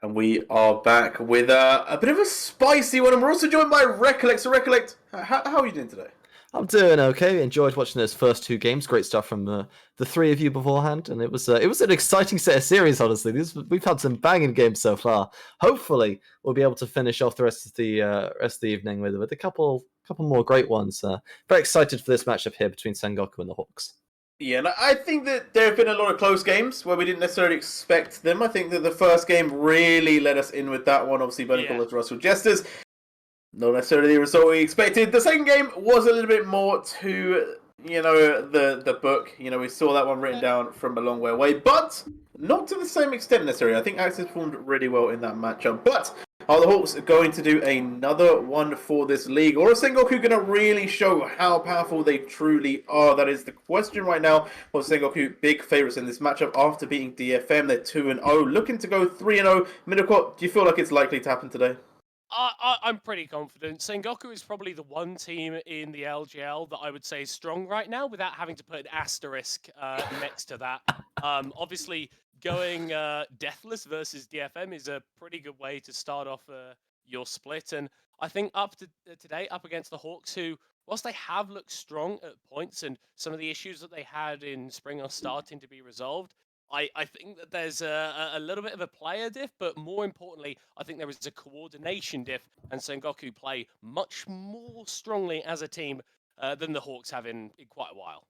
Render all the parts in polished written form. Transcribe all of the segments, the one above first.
And we are back with a bit of a spicy one, and we're also joined by Recollect. So, Recollect, how are you doing today? I'm doing okay. Enjoyed watching those first two games. Great stuff from the three of you beforehand, and it was an exciting set of series. Honestly, we've had some banging games so far. Hopefully, we'll be able to finish off the rest of the evening with a couple more great ones. Very excited for this matchup here between Sengoku and the Hawks. Yeah, and I think that there have been a lot of close games where we didn't necessarily expect them. I think that the first game really let us in with that one. Obviously, Burning Call as Russell Jesters. Not necessarily the result we expected. The second game was a little bit more to, the book. We saw that one written down from a long way away, but not to the same extent necessarily. I think Axis performed really well in that matchup. But are the Hawks going to do another one for this league? Or is Sengoku going to really show how powerful they truly are? That is the question right now. Well, Sengoku, big favourites in this matchup after beating DFM. They're 2-0, looking to go 3-0. Middelcourt, do you feel like it's likely to happen today? I'm pretty confident. Sengoku is probably the one team in the LJL that I would say is strong right now without having to put an asterisk next to that. Obviously, going deathless versus DFM is a pretty good way to start off your split. And I think up to today, up against the Hawks, who, whilst they have looked strong at points and some of the issues that they had in spring are starting to be resolved, I think that there's a little bit of a player diff, but more importantly, I think there is a coordination diff, and Sengoku play much more strongly as a team than the Hawks have in quite a while.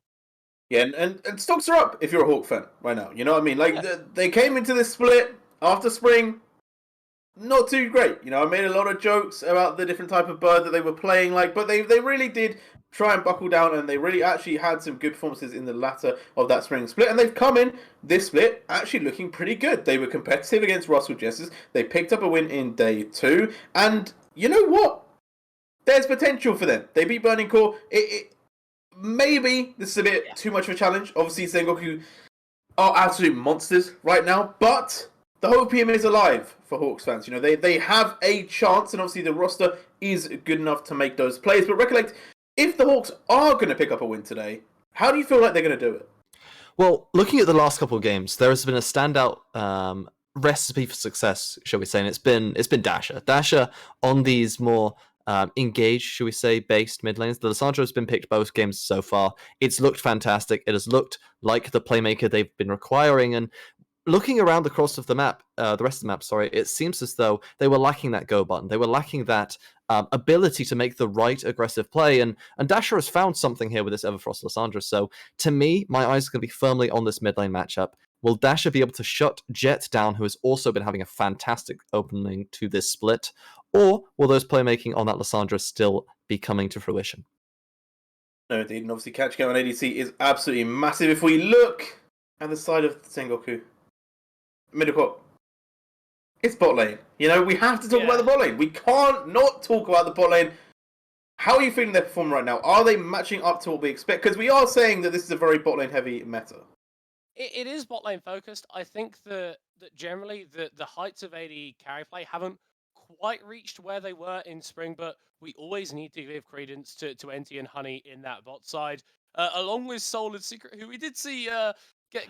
Yeah, and stocks are up if you're a Hawk fan right now. You know what I mean? Like, they came into this split after spring, not too great. I made a lot of jokes about the different type of bird that they were playing like, but they really did try and buckle down, and they really actually had some good performances in the latter of that spring split, and they've come in this split actually looking pretty good. They were competitive against Russell Jesters. They picked up a win in day 2, and you know what? There's potential for them. They beat Burning Core. Maybe this is a bit too much of a challenge. Obviously, Sengoku are absolute monsters right now, but the Hopium is alive for Hawks fans. They have a chance, and obviously the roster is good enough to make those plays. But Recollect, if the Hawks are going to pick up a win today, how do you feel like they're going to do it? Well, looking at the last couple of games, there has been a standout recipe for success, shall we say, and it's been Dasher. Dasher on these more engaged, shall we say, based mid lanes. The Lissandra has been picked both games so far. It's looked fantastic. It has looked like the playmaker they've been requiring, and looking around the course of the map, the rest of the map, sorry, it seems as though they were lacking that go button. They were lacking that ability to make the right aggressive play, and Dasher has found something here with this Everfrost Lissandra. So to me, my eyes are going to be firmly on this mid lane matchup. Will Dasher be able to shut Jet down, who has also been having a fantastic opening to this split, or will those playmaking on that Lissandra still be coming to fruition? No, indeed, and obviously catching out on ADC is absolutely massive. If we look at the side of Sengoku, Middelcourt, it's bot lane. We have to talk about the bot lane. We can't not talk about the bot lane. How are you feeling they're performing right now? Are they matching up to what we expect? Because we are saying that this is a very bot lane heavy meta. It is bot lane focused. I think that generally the heights of AD carry play haven't quite reached where they were in spring, but we always need to give credence to NT and Honey in that bot side, along with Soul and Secret, who we did see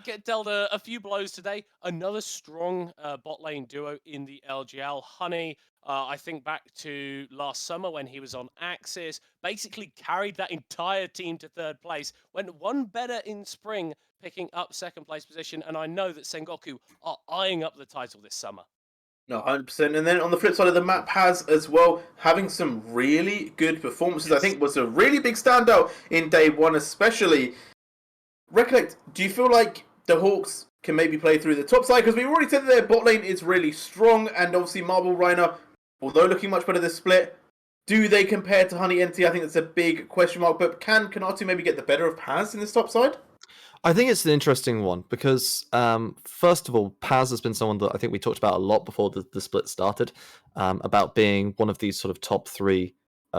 get dealt a few blows today. Another strong bot lane duo in the LGL. Honey, I think back to last summer when he was on Axis, basically carried that entire team to third place, went one better in spring, picking up second place position, and I know that Sengoku are eyeing up the title this summer. No, 100%. And then on the flip side of the map, Paz as well, having some really good performances. I think was a really big standout in day 1 especially. Recollect, do you feel like the Hawks can maybe play through the top side? Because we already said that their bot lane is really strong, and obviously Marble Reiner, although looking much better this split, do they compare to Honey NT? I think that's a big question mark, but can Kanatu maybe get the better of Paz in this top side? I think it's an interesting one because, first of all, Paz has been someone that I think we talked about a lot before the split started, about being one of these sort of top 3.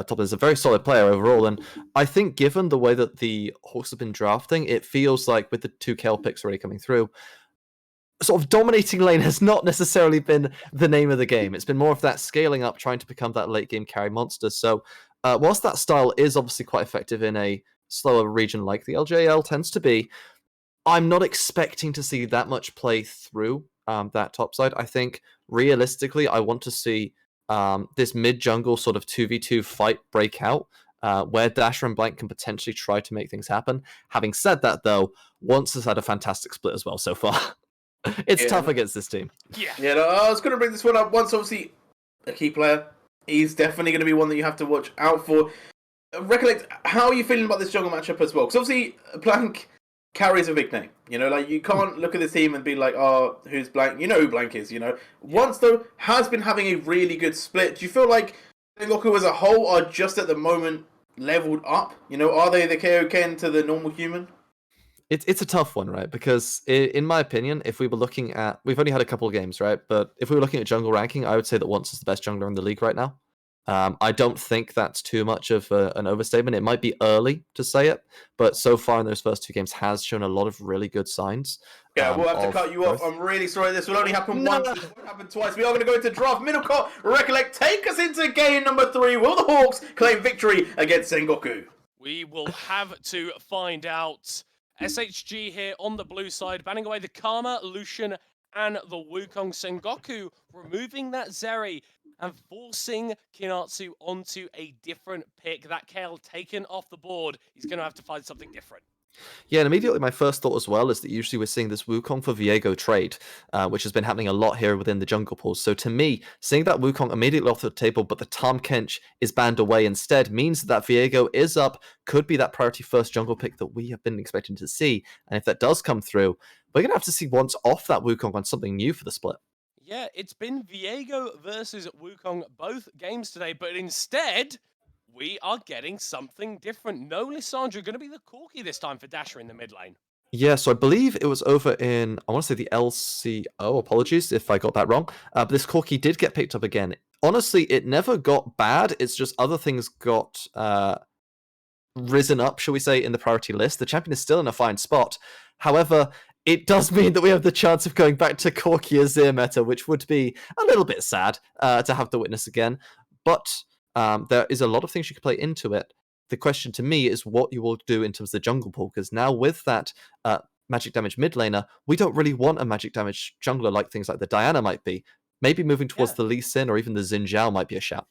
Top is a very solid player overall, and I think given the way that the Hawks have been drafting, it feels like with the 2 KL picks already coming through, sort of dominating lane has not necessarily been the name of the game. It's been more of that scaling up, trying to become that late game carry monster. So whilst that style is obviously quite effective in a slower region like the LJL tends to be, I'm not expecting to see that much play through that top side. I think realistically, I want to see this mid jungle sort of 2v2 fight break out. Where Dasher and Blank can potentially try to make things happen. Having said that, though, Once has had a fantastic split as well so far. It's tough against this team. Yeah. Yeah, no, I was going to bring this one up. Once, obviously, a key player. He's definitely going to be one that you have to watch out for. Recollect, how are you feeling about this jungle matchup as well? Because obviously, Blank carries a big name. You know, like, you can't look at this team and be like, oh, who's Blank? You know who Blank is, you know? Once, though, has been having a really good split. Do you feel like Sengoku as a whole are just at the moment leveled up? You know, are they the Kaioken to the normal human? It's a tough one, right? Because in my opinion, if we were looking at, we've only had a couple of games, right? But if we were looking at jungle ranking, I would say that Once is the best jungler in the league right now. I don't think that's too much of an overstatement. It might be early to say it, but so far in those first two games has shown a lot of really good signs. Yeah, we'll have to of cut you off. growth. I'm really sorry. This will only happen once. It won't happen twice. We are going to go into draft. Middle court. Recollect. Take us into game number 3. Will the Hawks claim victory against Sengoku? We will have to find out. SHG here on the blue side, banning away the Karma, Lucian, and the Wukong. Sengoku removing that Zeri and forcing Kinatsu onto a different pick. That Kale taken off the board. He's going to have to find something different. Yeah, and immediately my first thought as well is that usually we're seeing this Wukong for Viego trade, which has been happening a lot here within the jungle pools. So to me, seeing that Wukong immediately off the table, but the Tahm Kench is banned away instead, means that Viego is up, could be that priority first jungle pick that we have been expecting to see. And if that does come through, we're going to have to see Once off that Wukong on something new for the split. Yeah, it's been Viego versus Wukong both games today, but instead, we are getting something different. No Lissandra, going to be the Corki this time for Dasher in the mid lane. Yeah, so I believe it was over in, I want to say the LCO, apologies if I got that wrong, but this Corki did get picked up again. Honestly, it never got bad, it's just other things got risen up, shall we say, in the priority list. The champion is still in a fine spot. However, it does mean that we have the chance of going back to Corki Azir meta, which would be a little bit sad to have to witness again. But there is a lot of things you could play into it. The question to me is what you will do in terms of the jungle pool, because now with that magic damage mid laner, we don't really want a magic damage jungler like things like the Diana might be. Maybe moving towards the Lee Sin or even the Xin Zhao might be a shout.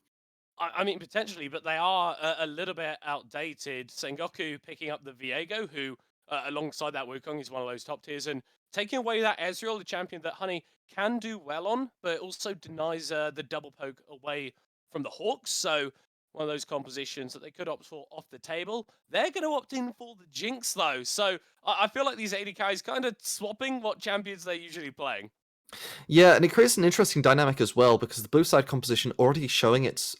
I mean, potentially, but they are a little bit outdated. Sengoku picking up the Viego, who, alongside that Wukong, is one of those top tiers, and taking away that Ezreal, the champion that Honey can do well on, but also denies the double poke away from the Hawks. So one of those compositions that they could opt for off the table. They're going to opt in for the Jinx, though. So I feel like these AD carries kind of swapping what champions they're usually playing. Yeah, and it creates an interesting dynamic as well, because the blue side composition already showing its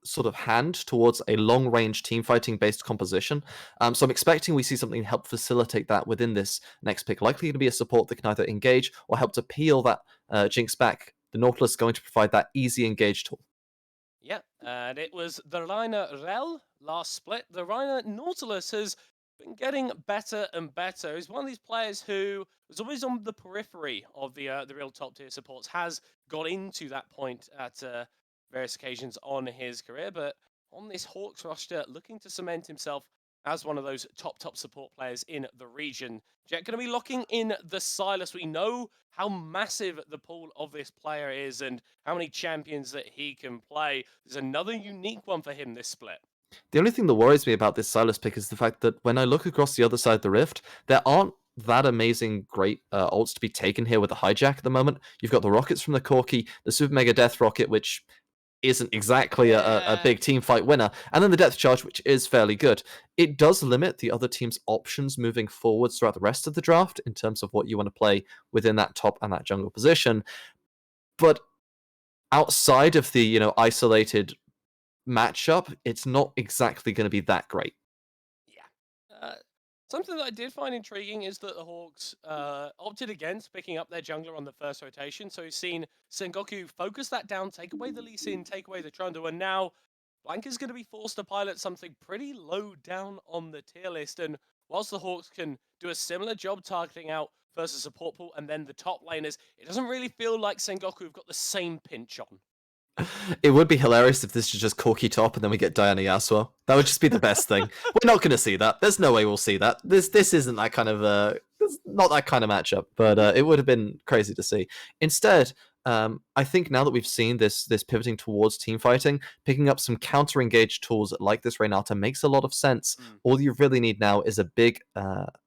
sort of hand towards a long-range team-fighting based composition. So I'm expecting we see something to help facilitate that within this next pick. Likely going to be a support that can either engage or help to peel that Jinx back. The Nautilus is going to provide that easy engage tool. Yeah, and it was the Reiner Rel last split. The Reiner Nautilus has been getting better and better. He's one of these players who was always on the periphery of the real top tier supports, has got into that point at various occasions on his career, but on this Hawks roster, looking to cement himself as one of those top support players in the region. Jet going to be locking in the Silas. We know how massive the pool of this player is and how many champions that he can play. There's another unique one for him this split. The only thing that worries me about this Silas pick is the fact that when I look across the other side of the rift, there aren't that amazing great ults to be taken here with the hijack at the moment. You've got the rockets from the Corki, the Super Mega Death Rocket, which isn't exactly a big team fight winner, and then the Depth Charge, which is fairly good. It does limit the other team's options moving forwards throughout the rest of the draft in terms of what you want to play within that top and that jungle position. But outside of the isolated matchup, it's not exactly going to be that great. Yeah. Something that I did find intriguing is that the Hawks opted against picking up their jungler on the first rotation. So we've seen Sengoku focus that down, take away the Lee Sin, take away the Trundle, and now Blank is going to be forced to pilot something pretty low down on the tier list. And whilst the Hawks can do a similar job targeting out versus support pool and then the top laners, it doesn't really feel like Sengoku have got the same pinch on. It would be hilarious if this is just Corky top and then we get Diana Yasuo. That would just be the best thing. We're not going to see that. There's no way we'll see that. This isn't that kind of not that kind of matchup. But it would have been crazy to see. Instead, I think now that we've seen this pivoting towards team fighting, picking up some counter engage tools like this Reynata makes a lot of sense. All you really need now is a big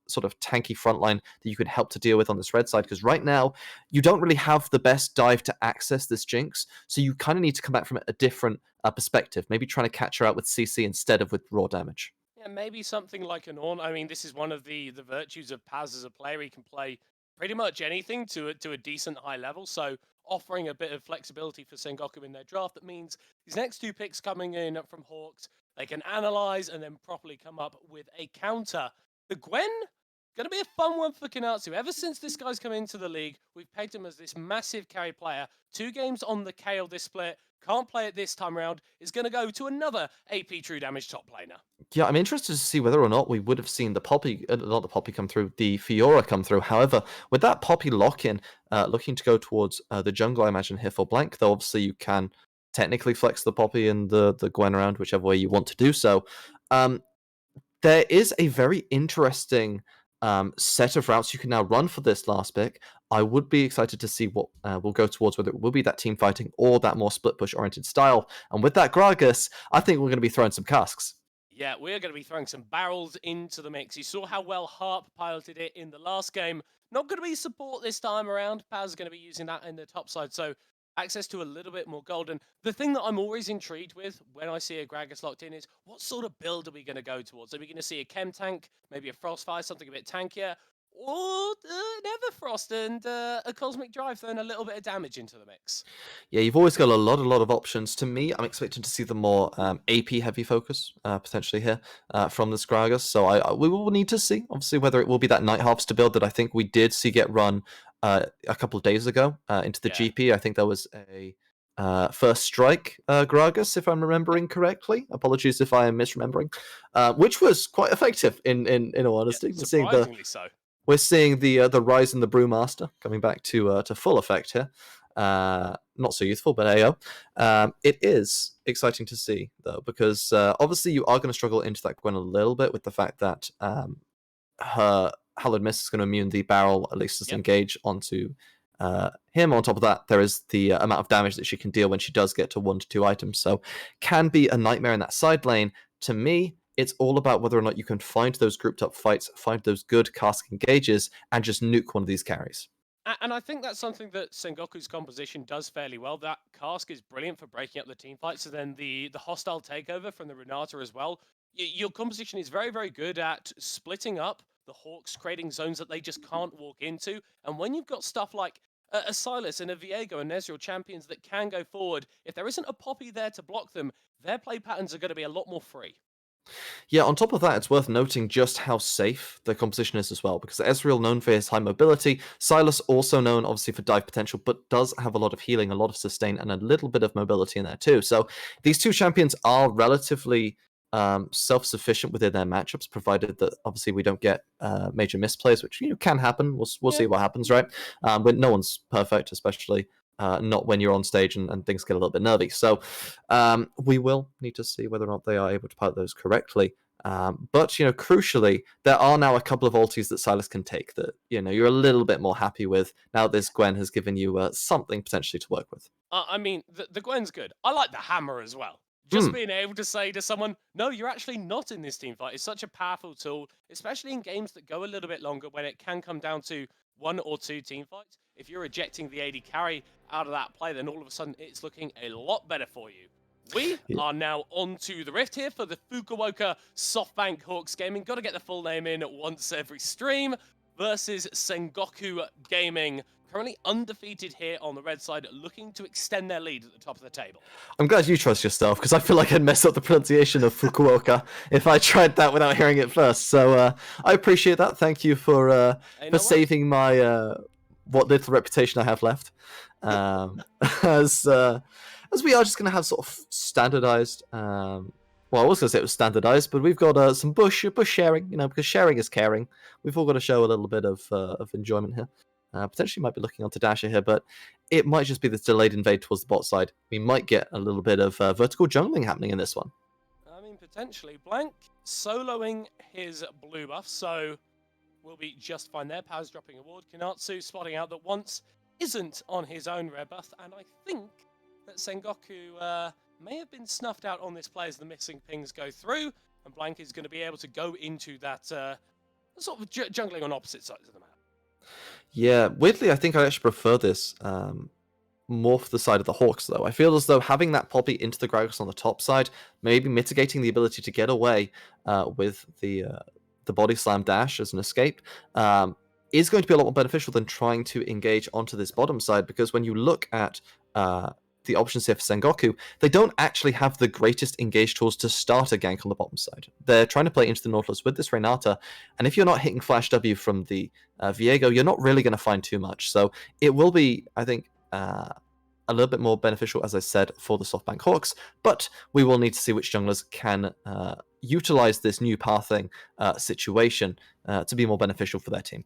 sort of tanky frontline that you can help to deal with on this red side, because right now you don't really have the best dive to access this Jinx, so you kind of need to come back from a different perspective, maybe trying to catch her out with CC instead of with raw damage. Yeah, maybe something like an Ornn. I mean, this is one of the virtues of Paz as a player. He can play pretty much anything to a decent high level, so offering a bit of flexibility for Sengoku in their draft, that means these next two picks coming in from Hawks, they can analyze and then properly come up with a counter. The Gwen, going to be a fun one for Kanatsu. Ever since this guy's come into the league, we've pegged him as this massive carry player. 2 games on the KO this split, can't play it this time around, is going to go to another AP true damage top laner. Yeah, I'm interested to see whether or not we would have seen the Poppy, not the Poppy come through, the Fiora come through. However, with that Poppy lock-in, looking to go towards the jungle, I imagine, here for blank, though obviously you can technically flex the Poppy and the Gwen around, whichever way you want to do so. There is a very interesting set of routes you can now run for this last pick. I would be excited to see what we'll go towards, whether it will be that team fighting or that more split push oriented style. And with that Gragas, I think we're going to be throwing some casks. Yeah, we're going to be throwing some barrels into the mix. You saw how well Harp piloted it in the last game. Not going to be support this time around. Paz is going to be using that in the top side, so access to a little bit more gold. And the thing that I'm always intrigued with when I see a Gragas locked in is, what sort of build are we going to go towards? Are we going to see a Chem tank, maybe a Frostfire, something a bit tankier, or an Everfrost and a Cosmic Drive throwing a little bit of damage into the mix? Yeah, you've always got a lot of options. To me, I'm expecting to see the more AP heavy focus potentially here from this Gragas. So we will need to see, obviously, whether it will be that Night Harvester build that I think we did see get run a couple of days ago into the GP. I think there was a first strike Gragas, if I'm remembering correctly. Apologies if I am misremembering, which was quite effective in all honesty. Yeah, surprisingly so. We're seeing the rise in the Brewmaster coming back to full effect here. Not so youthful, but AO. It is exciting to see, though, because obviously you are going to struggle into that Gwen a little bit with the fact that her Hallowed Mist is going to immune the barrel, at least as engage onto him. On top of that, there is the amount of damage that she can deal when she does get to 1 to 2 items, so can be a nightmare in that side lane. To me, it's all about whether or not you can find those grouped up fights, find those good cask engages, and just nuke one of these carries. And I think that's something that Sengoku's composition does fairly well. That cask is brilliant for breaking up the team fights. So then the hostile takeover from the Renata as well. Your composition is very, very good at splitting up the Hawks, creating zones that they just can't walk into. And when you've got stuff like a Silas and a Viego and Ezreal champions that can go forward, if there isn't a Poppy there to block them, their play patterns are going to be a lot more free. Yeah, on top of that, it's worth noting just how safe the composition is as well, because Ezreal known for his high mobility, Silas also known obviously for dive potential, but does have a lot of healing, a lot of sustain, and a little bit of mobility in there too. So these two champions are relatively self-sufficient within their matchups, provided that obviously we don't get major misplays, which can happen. We'll see what happens, right? But no one's perfect, especially not when you're on stage and things get a little bit nervy. So we will need to see whether or not they are able to pilot those correctly. But crucially, there are now a couple of ultis that Silas can take that you're a little bit more happy with now. This Gwen has given you something potentially to work with. I mean, the Gwen's good. I like the hammer as well. Just being able to say to someone, no, you're actually not in this team fight, is such a powerful tool, especially in games that go a little bit longer when it can come down to 1 or 2 team fights. If you're ejecting the AD carry out of that play, then all of a sudden it's looking a lot better for you. We are now on to the Rift here for the Fukuoka SoftBank Hawks Gaming. Got to get the full name in once every stream. Versus Sengoku Gaming. Currently undefeated here on the red side, looking to extend their lead at the top of the table. I'm glad you trust yourself, because I feel like I'd mess up the pronunciation of Fukuoka if I tried that without hearing it first. So I appreciate that. Thank you for saving my what little reputation I have left. As we are just going to have sort of standardized. Well, I was going to say it was standardized, but we've got some bush sharing, because sharing is caring. We've all got to show a little bit of enjoyment here. Potentially might be looking onto Dasher here, but it might just be this delayed invade towards the bot side. We might get a little bit of vertical jungling happening in this one. I mean, potentially. Blank soloing his blue buff, so will be just fine there. Powers dropping a ward. Kinatsu spotting out that once isn't on his own red buff, and I think that Sengoku may have been snuffed out on this play as the missing pings go through, and Blank is going to be able to go into that sort of jungling on opposite sides of the map. Yeah, weirdly, I think I actually prefer this more for the side of the Hawks, though. I feel as though having that poppy into the Gragas on the top side, maybe mitigating the ability to get away with the body slam dash as an escape, is going to be a lot more beneficial than trying to engage onto this bottom side, because when you look at the options here for Sengoku, they don't actually have the greatest engage tools to start a gank on the bottom side. They're trying to play into the Nautilus with this Renata, and if you're not hitting Flash W from the Viego, you're not really going to find too much. So it will be, I think, a little bit more beneficial, as I said, for the SoftBank Hawks, but we will need to see which junglers can utilize this new pathing situation to be more beneficial for their team.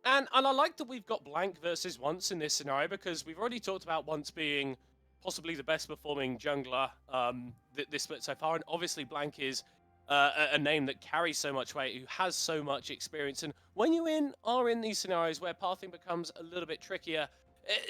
And I like that we've got Blank versus Once in this scenario, because we've already talked about Once being possibly the best performing jungler this split so far, and obviously Blank is a name that carries so much weight, who has so much experience, and when you are in these scenarios where pathing becomes a little bit trickier,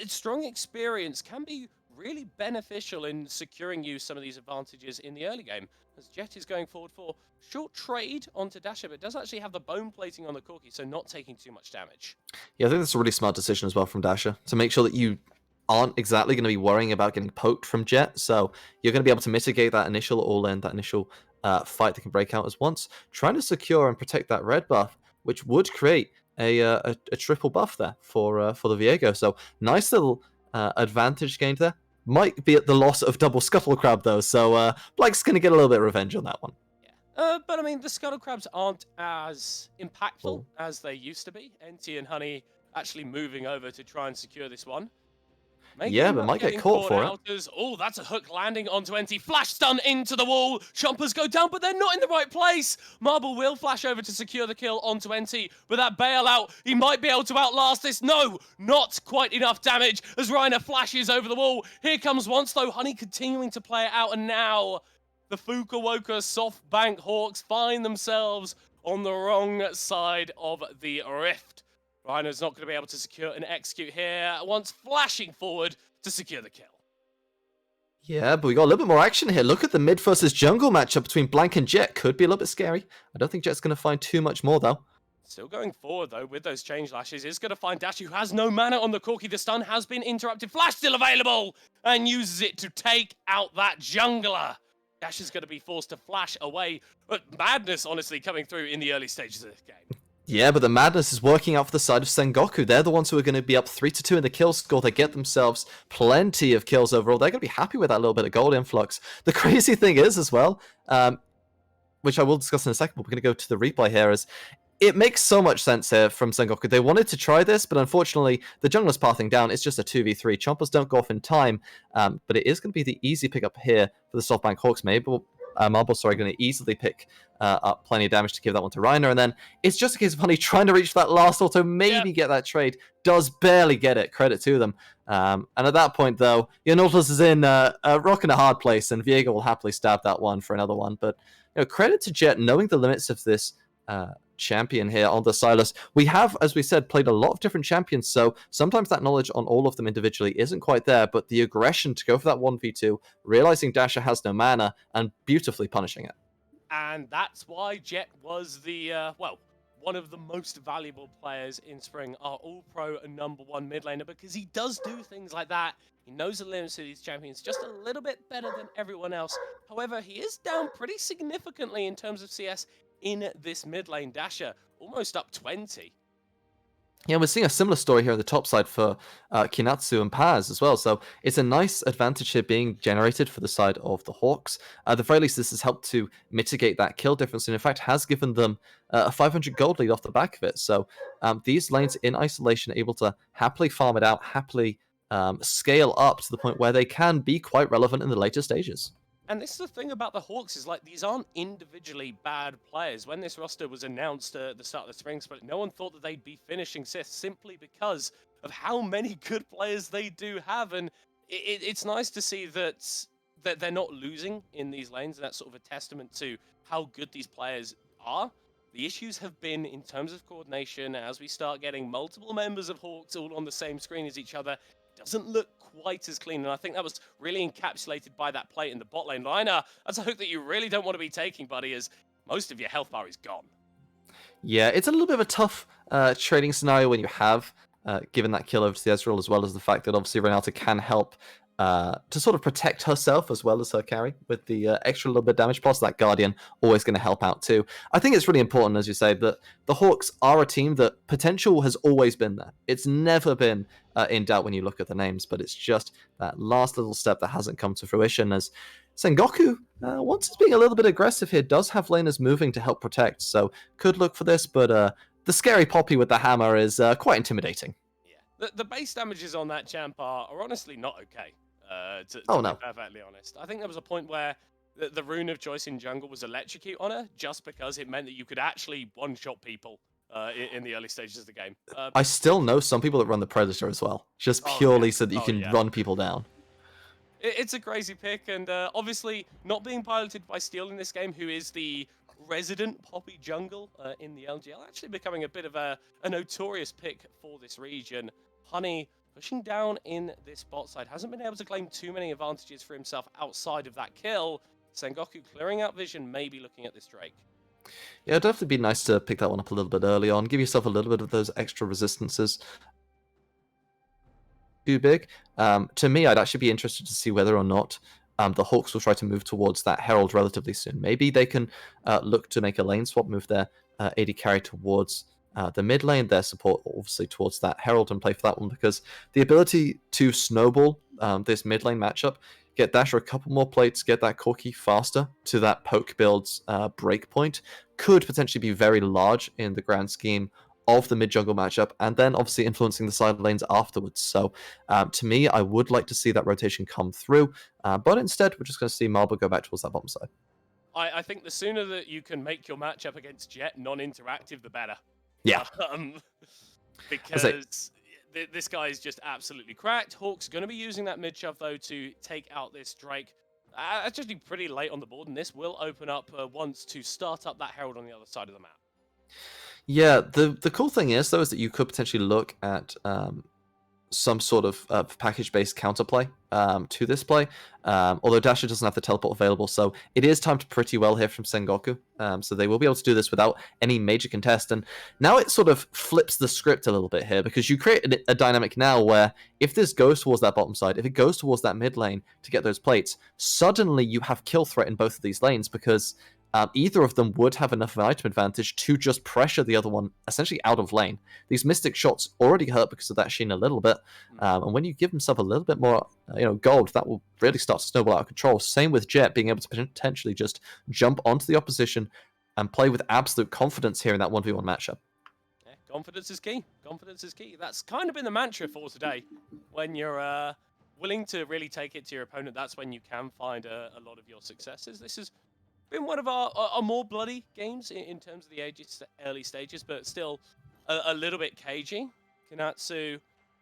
strong experience can be really beneficial in securing you some of these advantages in the early game, as Jet is going forward for short trade onto Dasher, but does actually have the bone plating on the Corki, so not taking too much damage. Yeah, I think that's a really smart decision as well from Dasher, to make sure that you aren't exactly going to be worrying about getting poked from Jet, so you're going to be able to mitigate that initial all-in, that initial fight that can break out as Once, trying to secure and protect that red buff, which would create a triple buff there for the Viego. So nice little advantage gained there. Might be at the loss of double Scuttle Crab though, so Blake's going to get a little bit of revenge on that one. Yeah, but I mean, the Scuttle Crabs aren't as impactful as they used to be. NT and Honey actually moving over to try and secure this one. Yeah, but might get caught for it. Oh, that's a hook landing onto NT. Flash stun into the wall. Chompers go down, but they're not in the right place. Marble will flash over to secure the kill onto NT, but that bailout, he might be able to outlast this. No, not quite enough damage as Reiner flashes over the wall. Here comes Once, though. Honey continuing to play it out, and now the Fukuoka SoftBank Hawks find themselves on the wrong side of the rift. Reiner's not going to be able to secure and execute here. Once flashing forward to secure the kill. Yeah, but we got a little bit more action here. Look at the mid versus jungle matchup between Blank and Jet. Could be a little bit scary. I don't think Jet's going to find too much more, though. Still going forward, though, with those change lashes. Is going to find Dash, who has no mana on the Corki. The stun has been interrupted. Flash still available, and uses it to take out that jungler. Dash is going to be forced to flash away. But madness, honestly, coming through in the early stages of this game. Yeah, but the madness is working out for the side of Sengoku. They're the ones who are going to be up 3-2 in the kill score. They get themselves plenty of kills overall. They're going to be happy with that little bit of gold influx. The crazy thing is, as well, which I will discuss in a second, but we're going to go to the replay here, is it makes so much sense here from Sengoku. They wanted to try this, but unfortunately, the jungler's pathing down. It's just a 2v3. Chompers don't go off in time, but it is going to be the easy pickup here for the SoftBank Hawks. Maybe Marble, sorry, going to easily pick up plenty of damage to give that one to Reiner, and then it's just a case of Honey trying to reach that last auto, maybe get that trade. Does barely get it, credit to them. And at that point, though, your Nautilus is in a rock and a hard place, and Viego will happily stab that one for another one. But credit to Jet knowing the limits of this champion here on the Silas. We have, as we said, played a lot of different champions, so sometimes that knowledge on all of them individually isn't quite there, but the aggression to go for that 1v2, realizing Dasher has no mana, and beautifully punishing it. And that's why Jet was the, one of the most valuable players in Spring, our all-pro and #1 mid laner, because he does do things like that. He knows the limits of these champions just a little bit better than everyone else. However, he is down pretty significantly in terms of CS in this mid lane. Dasher, almost up 20. Yeah, we're seeing a similar story here on the top side for Kinatsu and Paz as well. So it's a nice advantage here being generated for the side of the Hawks. At the very least, this has helped to mitigate that kill difference, and in fact has given them a 500 gold lead off the back of it. So these lanes in isolation are able to happily farm it out, happily scale up to the point where they can be quite relevant in the later stages. And this is the thing about the Hawks, is like, these aren't individually bad players. When this roster was announced at the start of the spring split, no one thought that they'd be finishing 6th simply because of how many good players they do have, and it's nice to see that they're not losing in these lanes. That's sort of a testament to how good these players are. The issues have been in terms of coordination as we start getting multiple members of Hawks all on the same screen as each other. Doesn't look quite as clean, and I think that was really encapsulated by that plate in the bot lane. Liner, that's a hook that you really don't want to be taking, buddy, as most of your health bar is gone. Yeah, it's a little bit of a tough trading scenario when you have given that kill over to the Ezreal, as well as the fact that obviously Renata can help to sort of protect herself as well as her carry with the extra little bit of damage. Plus, that Guardian always going to help out too. I think it's really important, as you say, that the Hawks are a team that potential has always been there. It's never been in doubt when you look at the names, but it's just that last little step that hasn't come to fruition as Sengoku, once it's being a little bit aggressive here, does have laners moving to help protect, so could look for this, but the scary Poppy with the hammer is quite intimidating. Yeah, the base damages on that champ are honestly not okay, to Oh, be no. perfectly honest. I think there was a point where the rune of choice in jungle was electrocute on her, just because it meant that you could actually one-shot people in the early stages of the game. I still know some people that run the Predator as well, just purely so that you can run people down. It's a crazy pick, and obviously not being piloted by Steel in this game, who is the resident Poppy jungle in the LJL, actually becoming a bit of a notorious pick for this region. Honey pushing down in this bot side, hasn't been able to claim too many advantages for himself outside of that kill. Sengoku clearing out vision, maybe looking at this Drake. Yeah, it'd definitely be nice to pick that one up a little bit early on, give yourself a little bit of those extra resistances. Too big. To me, I'd actually be interested to see whether or not the Hawks will try to move towards that Herald relatively soon. Maybe they can look to make a lane swap, move their AD carry towards the mid lane, their support obviously towards that Herald, and play for that one, because the ability to snowball this mid lane matchup, get Dasher a couple more plates, get that Corki faster to that poke build's break point, could potentially be very large in the grand scheme of the mid-jungle matchup, and then obviously influencing the side lanes afterwards. So to me, I would like to see that rotation come through, but instead we're just going to see Marble go back towards that bottom side. I think the sooner that you can make your matchup against Jet non-interactive, the better. Yeah. Because this guy is just absolutely cracked. Hawk's going to be using that mid-shove, though, to take out this Drake. Actually pretty late on the board, and this will open up once to start up that Herald on the other side of the map. Yeah, the cool thing is, though, is that you could potentially look at some sort of package-based counterplay to this play, although Dasher doesn't have the teleport available, so it is timed pretty well here from Sengoku, so they will be able to do this without any major contest, and now it sort of flips the script a little bit here, because you create a dynamic now where if this goes towards that bottom side, if it goes towards that mid lane to get those plates, suddenly you have kill threat in both of these lanes, because either of them would have enough of an item advantage to just pressure the other one essentially out of lane. These Mystic shots already hurt because of that Sheen a little bit, and when you give himself a little bit more gold, that will really start to snowball out of control. Same with Jet being able to potentially just jump onto the opposition and play with absolute confidence here in that 1v1 matchup. Yeah, confidence is key. Confidence is key. That's kind of been the mantra for today. When you're willing to really take it to your opponent, that's when you can find a lot of your successes. This has been one of our more bloody games in terms of the early stages, but still a little bit cagey. Kanatsu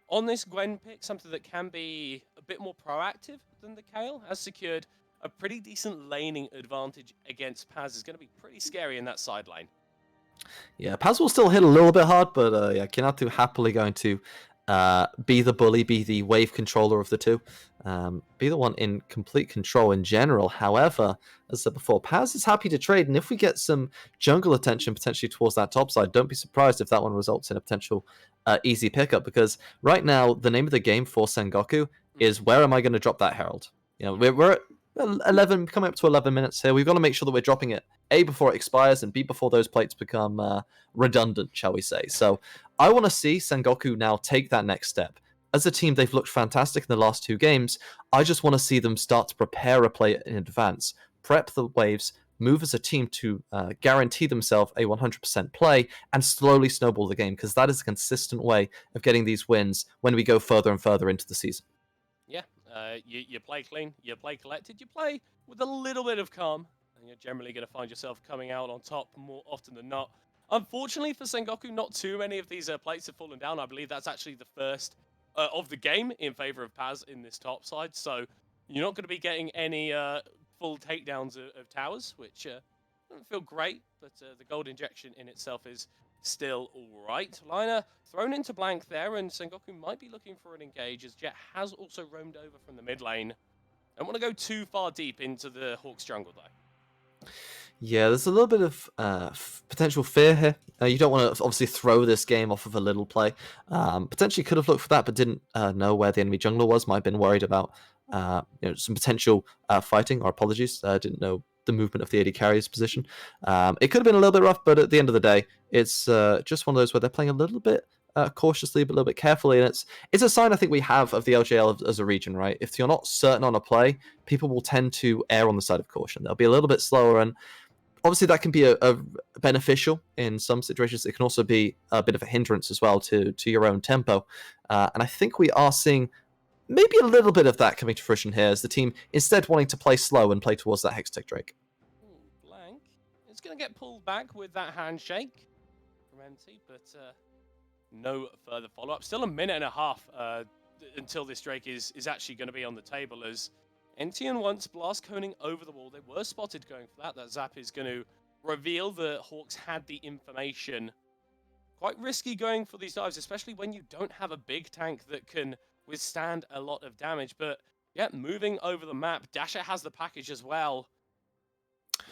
on this Gwen pick, something that can be a bit more proactive than the Kayle, has secured a pretty decent laning advantage against Paz. Is going to be pretty scary in that side lane. Yeah, Paz will still hit a little bit hard, but yeah, Kinatu happily going to be the bully, be the wave controller of the two, be the one in complete control in general. However, as I said before, Paz is happy to trade, and if we get some jungle attention potentially towards that top side, don't be surprised if that one results in a potential easy pickup, because right now the name of the game for Sengoku is, where am I going to drop that Herald? We're at 11, coming up to 11 minutes here. We've got to make sure that we're dropping it A, before it expires, and B, before those plates become redundant, shall we say. So I want to see Sengoku now take that next step. As a team, they've looked fantastic in the last two games. I just want to see them start to prepare a play in advance, prep the waves, move as a team to guarantee themselves a 100% play, and slowly snowball the game, because that is a consistent way of getting these wins when we go further and further into the season. Yeah, you play clean, you play collected, you play with a little bit of calm, and you're generally going to find yourself coming out on top more often than not. Unfortunately for Sengoku, not too many of these plates have fallen down. I believe that's actually the first of the game in favor of Paz in this top side. So you're not going to be getting any full takedowns of towers, which doesn't feel great, but the gold injection in itself is still all right. Liner thrown into blank there, and Sengoku might be looking for an engage, as Jet has also roamed over from the mid lane. Don't want to go too far deep into the Hawks jungle, though. Yeah, there's a little bit of potential fear here. You don't want to obviously throw this game off of a little play. Potentially could have looked for that, but didn't know where the enemy jungler was. Might have been worried about some potential fighting, or apologies. Didn't know the movement of the AD carrier's position. It could have been a little bit rough, but at the end of the day, it's just one of those where they're playing a little bit cautiously, but a little bit carefully, and it's a sign I think we have of the LJL as a region, right? If you're not certain on a play, people will tend to err on the side of caution. They'll be a little bit slower, and obviously that can be a beneficial in some situations. It can also be a bit of a hindrance as well to your own tempo, and I think we are seeing maybe a little bit of that coming to fruition here, as the team instead wanting to play slow and play towards that Hextech Drake. Blank. It's going to get pulled back with that handshake from MT, but no further follow-up. Still a minute and a half until this Drake is actually going to be on the table, as NTN once blast coning over the wall. They were spotted going for that. That zap is going to reveal the Hawks had the information. Quite risky going for these dives, especially when you don't have a big tank that can withstand a lot of damage. But yeah, moving over the map. Dasher has the package as well.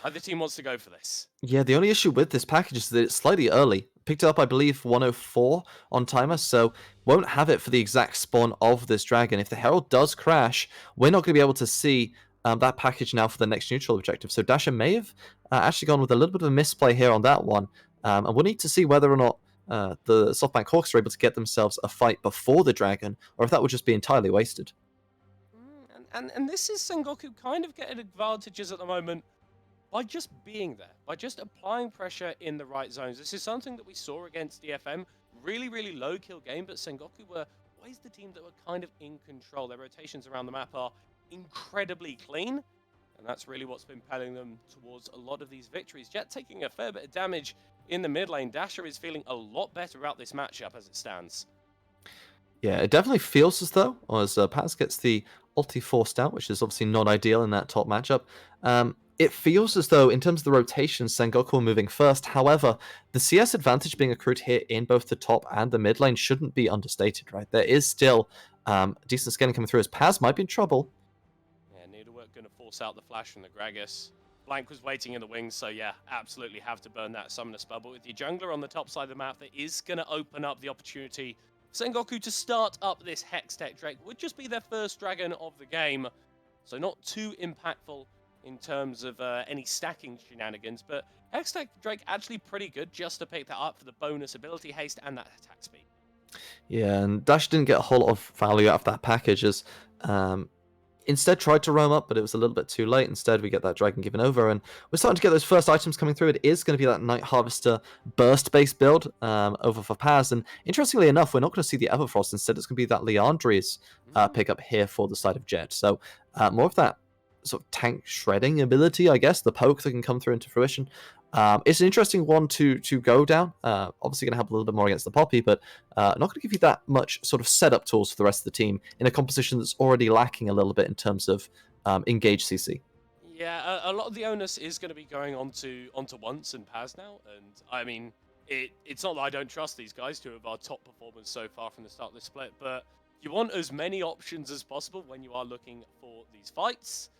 Either team wants to go for this. Yeah, the only issue with this package is that it's slightly early. Picked it up, I believe, 104 on timer, so won't have it for the exact spawn of this dragon. If the Herald does crash, we're not going to be able to see that package now for the next neutral objective. So Dasher may have actually gone with a little bit of a misplay here on that one. And we'll need to see whether or not the SoftBank Hawks are able to get themselves a fight before the dragon, or if that would just be entirely wasted. And this is Sengoku kind of getting advantages at the moment by just being there, by just applying pressure in the right zones. This is something that we saw against DFM. Really, really low kill game, but Sengoku were always the team that were kind of in control. Their rotations around the map are incredibly clean, and that's really what's been propelling them towards a lot of these victories. Jet taking a fair bit of damage in the mid lane. Dasher is feeling a lot better about this matchup as it stands. Yeah, it definitely feels as though, as Paz gets the ulti forced out, which is obviously not ideal in that top matchup. It feels as though, in terms of the rotations, Sengoku are moving first. However, the CS advantage being accrued here in both the top and the mid lane shouldn't be understated, right? There is still decent scaling coming through, as Paz might be in trouble. Yeah, Needlework going to force out the flash from the Gragas. Blank was waiting in the wings, so yeah, absolutely have to burn that Summoner spell. But with your jungler on the top side of the map, that is going to open up the opportunity for Sengoku to start up this Hextech Drake. Would just be their first dragon of the game, so not too impactful in terms of any stacking shenanigans, but Hextech Drake actually pretty good just to pick that up for the bonus ability haste and that attack speed. Yeah, and Dash didn't get a whole lot of value out of that package, as instead tried to roam up, but it was a little bit too late. Instead, we get that dragon given over, and we're starting to get those first items coming through. It is going to be that Night Harvester burst-based build over for Paz, and interestingly enough, we're not going to see the Everfrost. Instead, it's going to be that Leandri's pickup here for the side of Jet. So more of that sort of tank shredding ability, I guess, the poke that can come through into fruition. It's an interesting one to go down. Obviously going to help a little bit more against the Poppy, but not going to give you that much sort of setup tools for the rest of the team in a composition that's already lacking a little bit in terms of engaged CC. Yeah, a lot of the onus is going to be going onto Once and Paz now, and I mean, it's not that I don't trust these guys, two of our top performers so far from the start of the split, but you want as many options as possible when you are looking for these fights.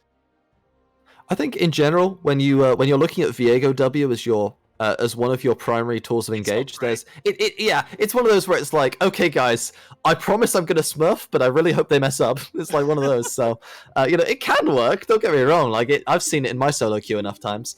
I think in general, when you're looking at Viego W as your as one of your primary tools of engage, it's one of those where it's like, okay, guys, I promise I'm gonna smurf, but I really hope they mess up. It's like one of those. So it can work. Don't get me wrong. Like I've seen it in my solo queue enough times.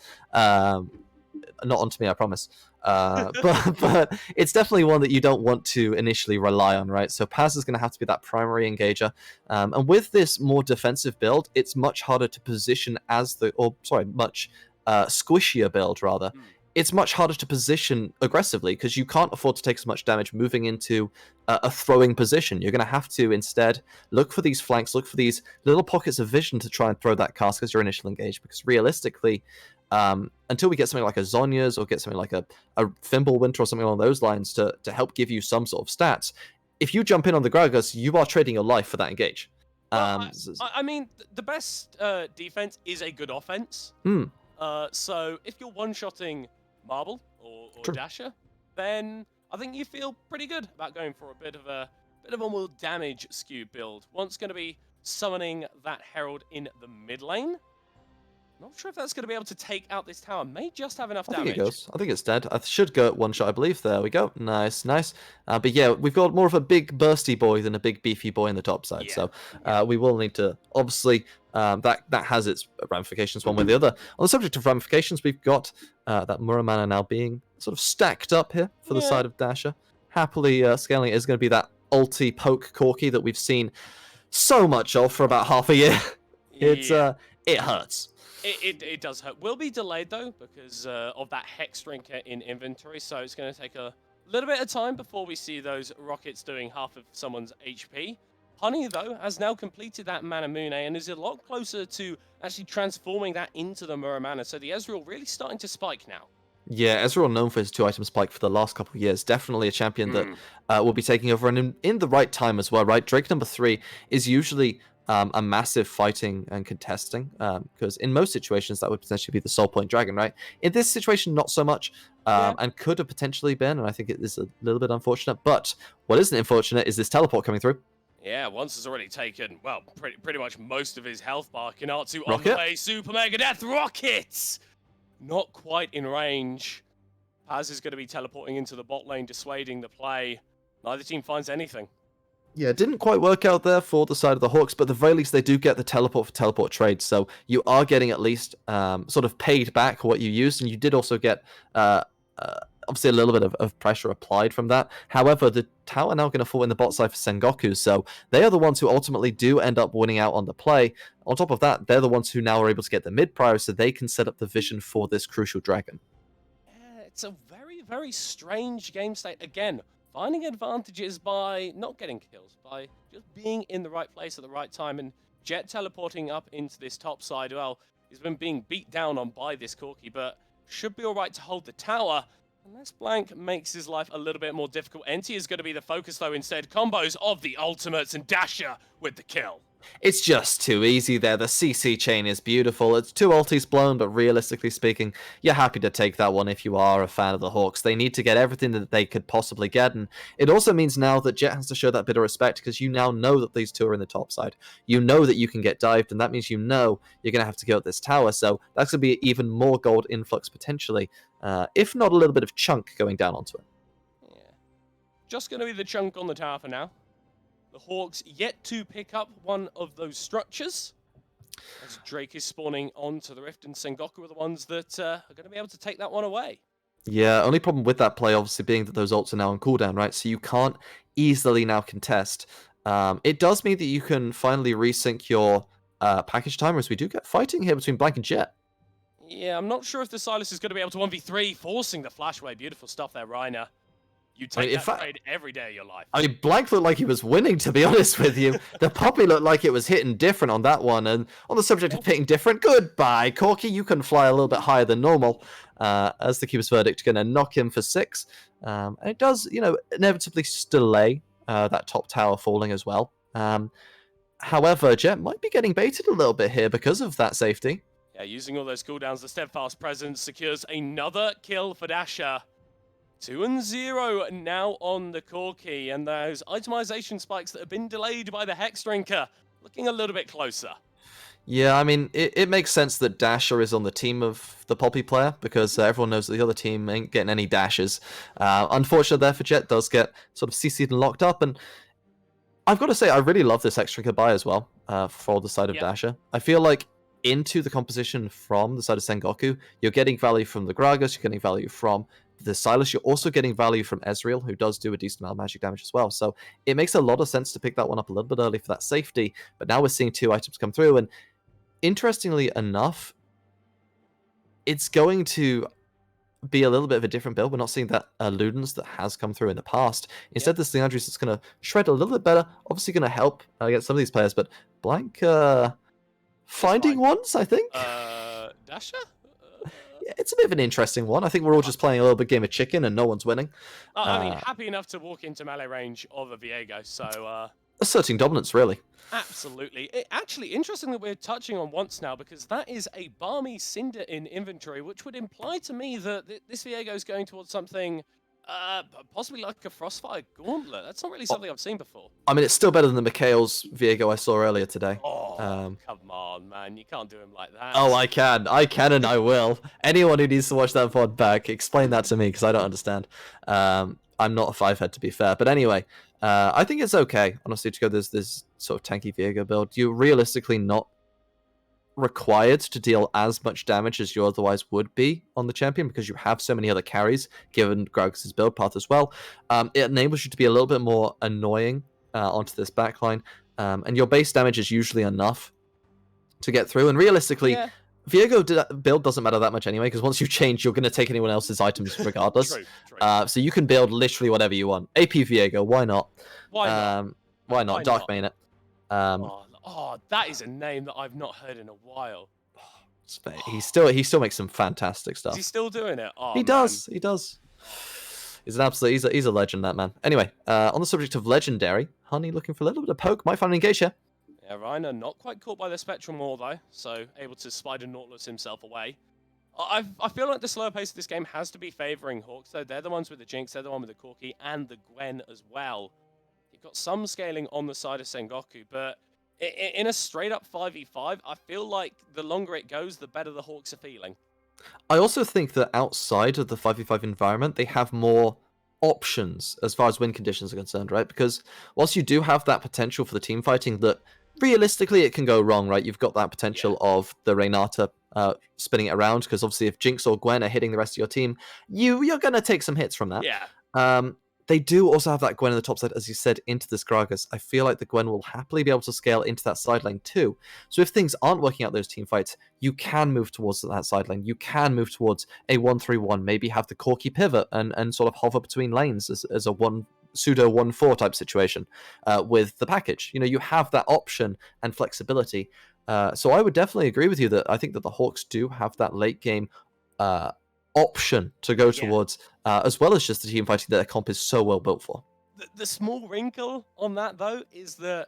Not onto me, I promise. But it's definitely one that you don't want to initially rely on, right? So Paz is going to have to be that primary engager, and with this more defensive build, it's much harder to position much squishier build rather. It's much harder to position aggressively because you can't afford to take as much damage moving into a throwing position. You're going to have to instead look for these flanks, look for these little pockets of vision to try and throw that cast as your initial engage, because realistically, until we get something like a Zonya's or get something like a Fimbulwinter or something along those lines to help give you some sort of stats. If you jump in on the Gragas, you are trading your life for that engage. Well, I mean, the best defense is a good offense. So if you're one-shotting Marble or Dasher, then I think you feel pretty good about going for a bit of a more damage skew build. One's going to be summoning that Herald in the mid lane. Not sure if that's going to be able to take out this tower. May just have enough damage. I think it goes. I think it's dead. I should go at one shot, I believe. There we go. Nice, nice. But yeah, we've got more of a big bursty boy than a big beefy boy in the top side. Yeah. So we will need to, obviously, that has its ramifications one way or the other. On the subject of ramifications, we've got that Muramana now being sort of stacked up here for the side of Dasher. Happily scaling is going to be that ulti poke Corki that we've seen so much of for about half a year. It hurts. It does hurt. Will be delayed though because of that Hex Drinker in inventory, so it's going to take a little bit of time before we see those rockets doing half of someone's HP. Honey though has now completed that Manamune and is a lot closer to actually transforming that into the Muramana, so the Ezreal really starting to spike now. Yeah, Ezreal known for his 2-item spike for the last couple of years. Definitely a champion that will be taking over, and in the right time as well, right? Drake number 3 is usually a massive fighting and contesting, because in most situations that would potentially be the Soul Point Dragon, right? In this situation, not so much, and could have potentially been, and I think it is a little bit unfortunate. But what isn't unfortunate is this teleport coming through. Yeah, once has already taken, well, pretty much most of his health bar. Kinatsu on the way, Super Mega Death Rockets! Not quite in range. Paz is going to be teleporting into the bot lane, dissuading the play. Neither team finds anything. Yeah, it didn't quite work out there for the side of the Hawks, but at the very least they do get the teleport for teleport trades, so you are getting at least sort of paid back what you used, and you did also get obviously a little bit of pressure applied from that. However, the tower now going to fall in the bot side for Sengoku, so they are the ones who ultimately do end up winning out on the play. On top of that, they're the ones who now are able to get the mid prior, so they can set up the vision for this crucial dragon. Yeah, it's a very, very strange game state. Again, finding advantages by not getting kills, by just being in the right place at the right time, and Jet teleporting up into this top side. Well, he's been being beat down on by this Corki, but should be alright to hold the tower, unless Blank makes his life a little bit more difficult. NT is going to be the focus though instead. Combos of the ultimates and Dasher with the kill. It's just too easy there. The CC chain is beautiful. It's 2 ultis blown, but realistically speaking, you're happy to take that one if you are a fan of the Hawks. They need to get everything that they could possibly get, and it also means now that Jet has to show that bit of respect, because you now know that these two are in the top side. You know that you can get dived, and that means you know you're going to have to go at this tower, so that's going to be even more gold influx potentially, if not a little bit of chunk going down onto it. Yeah. Just going to be the chunk on the tower for now. The Hawks yet to pick up one of those structures, as Drake is spawning onto the Rift, and Sengoku are the ones that are going to be able to take that one away. Yeah, only problem with that play obviously being that those ults are now on cooldown, right? So you can't easily now contest. It does mean that you can finally resync your package timer, as we do get fighting here between Blank and Jet. Yeah, I'm not sure if the Silas is going to be able to 1v3, forcing the flash away. Beautiful stuff there, Reiner. You take that trade every day of your life. I mean, Blank looked like he was winning, to be honest with you. The Poppy looked like it was hitting different on that one. And on the subject of hitting different, goodbye, Corki. You can fly a little bit higher than normal. As the Keeper's Verdict going to knock him for 6. And it does, inevitably delay that top tower falling as well. However, Jet might be getting baited a little bit here because of that safety. Yeah, using all those cooldowns, the Steadfast Presence secures another kill for Dasher. 2-0 now on the Corki, and those itemization spikes that have been delayed by the Hex Drinker looking a little bit closer. Yeah, I mean, it makes sense that Dasher is on the team of the Poppy player, because everyone knows that the other team ain't getting any dashes. Unfortunately, there for Jet does get sort of CC'd and locked up, and I've got to say, I really love this Hex Drinker buy as well for the side of Dasher. I feel like into the composition from the side of Sengoku, you're getting value from the Gragas, you're getting value from the Silas, you're also getting value from Ezreal, who does do a decent amount of magic damage as well. So it makes a lot of sense to pick that one up a little bit early for that safety, but now we're seeing 2 items come through, and interestingly enough, it's going to be a little bit of a different build. We're not seeing that Ludens that has come through in the past. Instead, this Leandris is going to shred a little bit better, obviously going to help against some of these players, but Blank finding ones, I think. Dasher? it's a bit of an interesting one. I think we're all just playing a little bit game of chicken and no one's winning. I mean, happy enough to walk into melee range of a Viego, so... asserting dominance, really. Absolutely. Actually, interesting that we're touching on once now, because that is a Balmy Cinder in inventory, which would imply to me that this Viego is going towards something possibly like a Frostfire Gauntlet. That's not really something I've seen before. I mean, it's still better than the Mikhail's Viego I saw earlier today. Oh, come on, man. You can't do him like that. Oh, I can and I will. Anyone who needs to watch that VOD back, explain that to me, because I don't understand. I'm not a 5-head, to be fair. But anyway, I think it's okay, honestly, to go this sort of tanky Viego build. You're realistically not required to deal as much damage as you otherwise would be on the champion, because you have so many other carries, given Gragas' build path as well. It enables you to be a little bit more annoying onto this backline, and your base damage is usually enough to get through. And realistically, Viego build doesn't matter that much anyway, because once you change, you're going to take anyone else's items regardless. True. So you can build literally whatever you want. AP Viego, why not? Why not? Why not? Dark main it. That is a name that I've not heard in a while. He still makes some fantastic stuff. Is he still doing it? Oh, he does. He's an absolute. He's a legend, that man. Anyway, on the subject of legendary, Honey looking for a little bit of poke. Might find an engage here. Yeah, Reiner not quite caught by the Spectral Maw though, so able to Spider Nautilus himself away. I feel like the slower pace of this game has to be favouring Hawks, though. They're the ones with the Jinx, they're the one with the Corki, and the Gwen as well. You've got some scaling on the side of Sengoku, but in a straight-up 5v5, I feel like the longer it goes, the better the Hawks are feeling. I also think that outside of the 5v5 environment, they have more options as far as win conditions are concerned, right? Because whilst you do have that potential for the team fighting, that realistically it can go wrong, right? You've got that potential of the Renata spinning it around, because obviously if Jinx or Gwen are hitting the rest of your team, you're going to take some hits from that. Yeah. They do also have that Gwen on the top side, as you said, into this Gragas. I feel like the Gwen will happily be able to scale into that side lane too. So if things aren't working out those team fights, you can move towards that side lane. You can move towards a 1-3-1, maybe have the Corki pivot and sort of hover between lanes as a pseudo 1-4 type situation with the package. You have that option and flexibility. So I would definitely agree with you that I think that the Hawks do have that late game option to go towards, as well as just the team fighting that their comp is so well built for. The small wrinkle on that, though, is that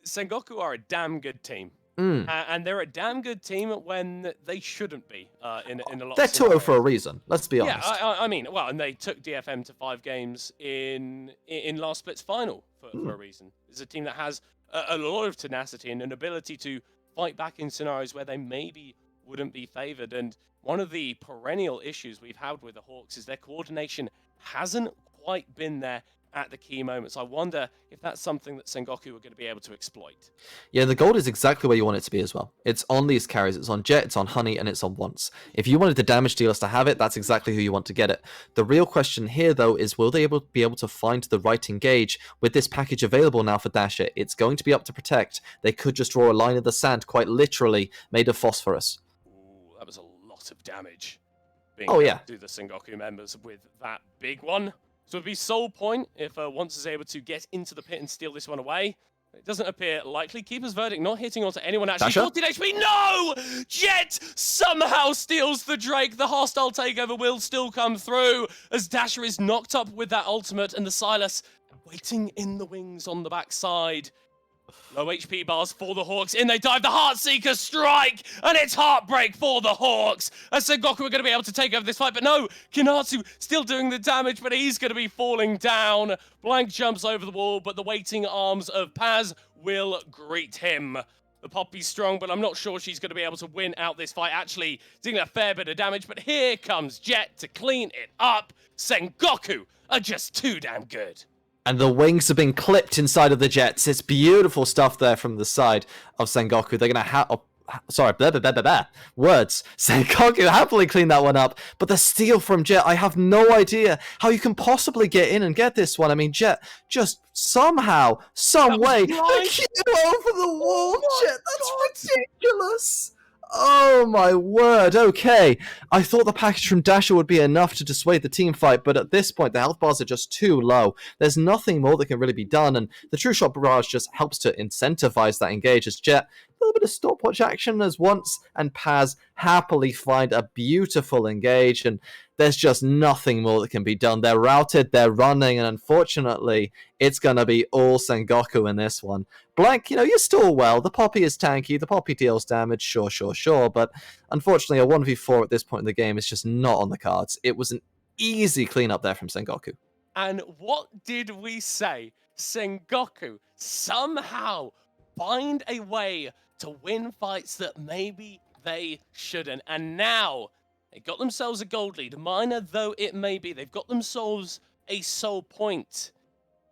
Sengoku are a damn good team. And they're a damn good team when they shouldn't be in a lot They're of scenarios. 2-0 for a reason, let's be honest. Yeah, I mean, well, and they took DFM to 5 games in last split's final for a reason. It's a team that has a lot of tenacity and an ability to fight back in scenarios where they maybe wouldn't be favoured. And one of the perennial issues we've had with the Hawks is their coordination hasn't quite been there at the key moments. I wonder if that's something that Sengoku are going to be able to exploit. Yeah, the gold is exactly where you want it to be as well. It's on these carries. It's on Jet, it's on Honey, and it's on Once. If you wanted the damage dealers to have it, that's exactly who you want to get it. The real question here, though, is will they be able to find the right engage with this package available now for Dasher? It's going to be up to Protect. They could just draw a line in the sand, quite literally, made of phosphorus. Ooh, that was a lot of damage. Do the Sengoku members with that big one. So it'd be sole point if Once is able to get into the pit and steal this one away. It doesn't appear likely. Keeper's verdict not hitting onto anyone actually. Dasher? 14 HP. No! Jet somehow steals the Drake. The hostile takeover will still come through as Dasher is knocked up with that ultimate and the Silas waiting in the wings on the backside. Low HP bars for the Hawks. In they dive. The Heartseeker strike. And it's heartbreak for the Hawks. As Sengoku are going to be able to take over this fight. But no, Kinatsu still doing the damage. But he's going to be falling down. Blank jumps over the wall. But the waiting arms of Paz will greet him. The Poppy's strong, but I'm not sure she's going to be able to win out this fight. Actually, doing a fair bit of damage. But here comes Jet to clean it up. Sengoku are just too damn good. And the wings have been clipped inside of the Jets. It's beautiful stuff there from the side of Sengoku. They're going to have... Words. Sengoku happily cleaned that one up. But the steal from Jet, I have no idea how you can possibly get in and get this one. I mean, Jet just somehow, some way, over the wall, Jet. That's ridiculous. Oh my word, okay. I thought the package from Dasher would be enough to dissuade the team fight, but at this point the health bars are just too low. There's nothing more that can really be done, and the True Shot Barrage just helps to incentivize that engage as Jet. little bit of stopwatch action as once and Paz happily find a beautiful engage, and there's just nothing more that can be done. They're routed, they're running, and unfortunately, it's going to be all Sengoku in this one. Blank, you stall well. The Poppy is tanky, the Poppy deals damage, sure, but unfortunately, a 1v4 at this point in the game is just not on the cards. It was an easy cleanup there from Sengoku. And what did we say? Sengoku somehow find a way to win fights that maybe they shouldn't. And now they got themselves a gold lead, minor though it may be. They've got themselves a soul point.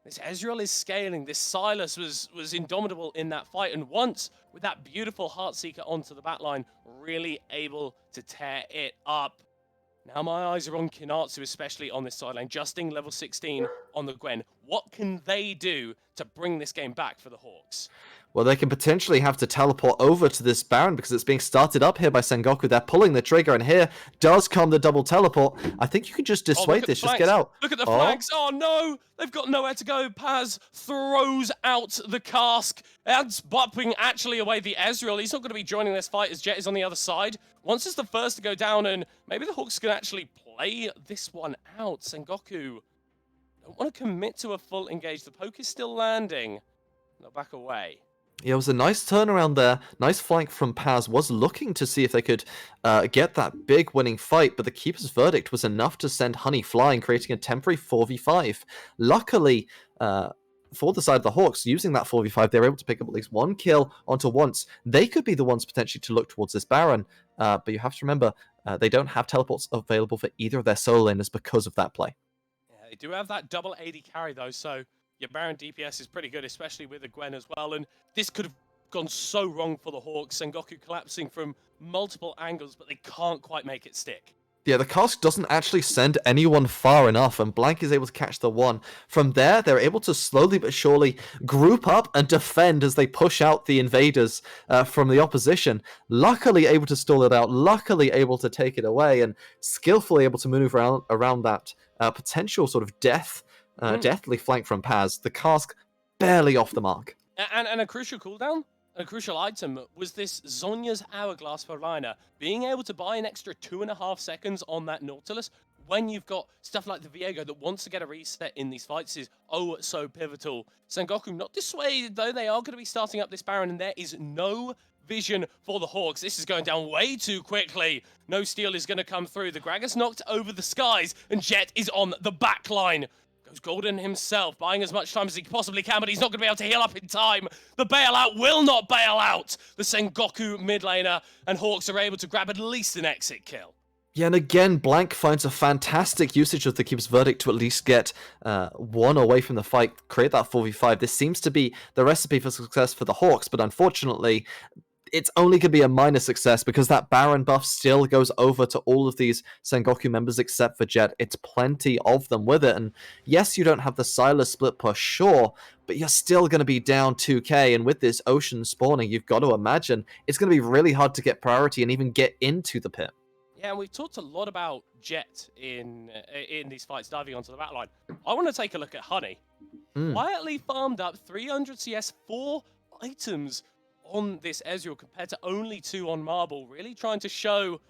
This Ezreal is scaling. This Silas was indomitable in that fight. And once, with that beautiful Heartseeker onto the backline, really able to tear it up. Now my eyes are on Kinatsu, especially on this sideline. Justing level 16 on the Gwen. What can they do to bring this game back for the Hawks? Well, they can potentially have to teleport over to this Baron because it's being started up here by Sengoku. They're pulling the trigger, and here does come the double teleport. I think you can just dissuade this. Just get out. Look at the flags. Oh, no. They've got nowhere to go. Paz throws out the cask. Adds bopping actually away the Ezreal. He's not going to be joining this fight as Jet is on the other side. Once is the first to go down, and maybe the Hawks can actually play this one out. Sengoku don't want to commit to a full engage. The poke is still landing. They'll back away. Yeah, it was a nice turnaround there. Nice flank from Paz. Was looking to see if they could get that big winning fight, but the Keeper's Verdict was enough to send Honey flying, creating a temporary 4v5. Luckily, for the side of the Hawks, using that 4v5, they were able to pick up at least one kill onto once. They could be the ones potentially to look towards this Baron, but you have to remember, they don't have teleports available for either of their solo laners because of that play. Yeah, they do have that double AD carry, though, so your Baron DPS is pretty good, especially with the Gwen as well, and this could have gone so wrong for the Hawks. Sengoku collapsing from multiple angles, but they can't quite make it stick. Yeah, the cask doesn't actually send anyone far enough, and Blank is able to catch the one. From there, they're able to slowly but surely group up and defend as they push out the invaders from the opposition. Luckily able to stall it out, luckily able to take it away, and skillfully able to move around that potential sort of deathly flank from Paz. The cask barely off the mark. And a crucial cooldown, a crucial item, was this Zhonya's Hourglass for Liner. Being able to buy an extra 2.5 seconds on that Nautilus when you've got stuff like the Viego that wants to get a reset in these fights is oh so pivotal. Sengoku not dissuaded though, they are going to be starting up this Baron, and there is no vision for the Hawks. This is going down way too quickly. No steal is going to come through. The Gragas knocked over the skies, and Jet is on the back line. Goes Golden himself, buying as much time as he possibly can, but he's not going to be able to heal up in time. The bailout will not bail out the Sengoku mid laner, and Hawks are able to grab at least an exit kill. Yeah, and again, Blank finds a fantastic usage of the Keeper's Verdict to at least get one away from the fight, create that 4v5. This seems to be the recipe for success for the Hawks, but unfortunately, it's only going to be a minor success because that Baron buff still goes over to all of these Sengoku members except for Jet. It's plenty of them with it. And yes, you don't have the Silas split push, sure, but you're still going to be down 2k. And with this ocean spawning, you've got to imagine it's going to be really hard to get priority and even get into the pit. Yeah, and we've talked a lot about Jet in these fights, diving onto the backline. I want to take a look at Honey. Quietly farmed up 300 CS, 4 items on this Ezreal compared to only 2 on Marble, really trying to show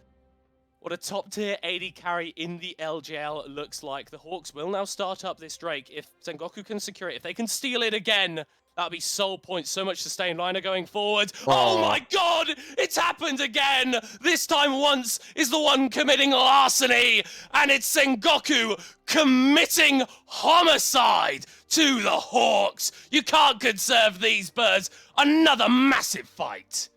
what a top-tier AD carry in the LJL looks like. The Hawks will now start up this Drake. If Sengoku can secure it, if they can steal it again, that'll be soul points, so much sustain. Liner going forward. Oh my god! It's happened again! This time once is the one committing larceny, and it's Sengoku committing homicide to the Hawks. You can't conserve these birds. Another massive fight.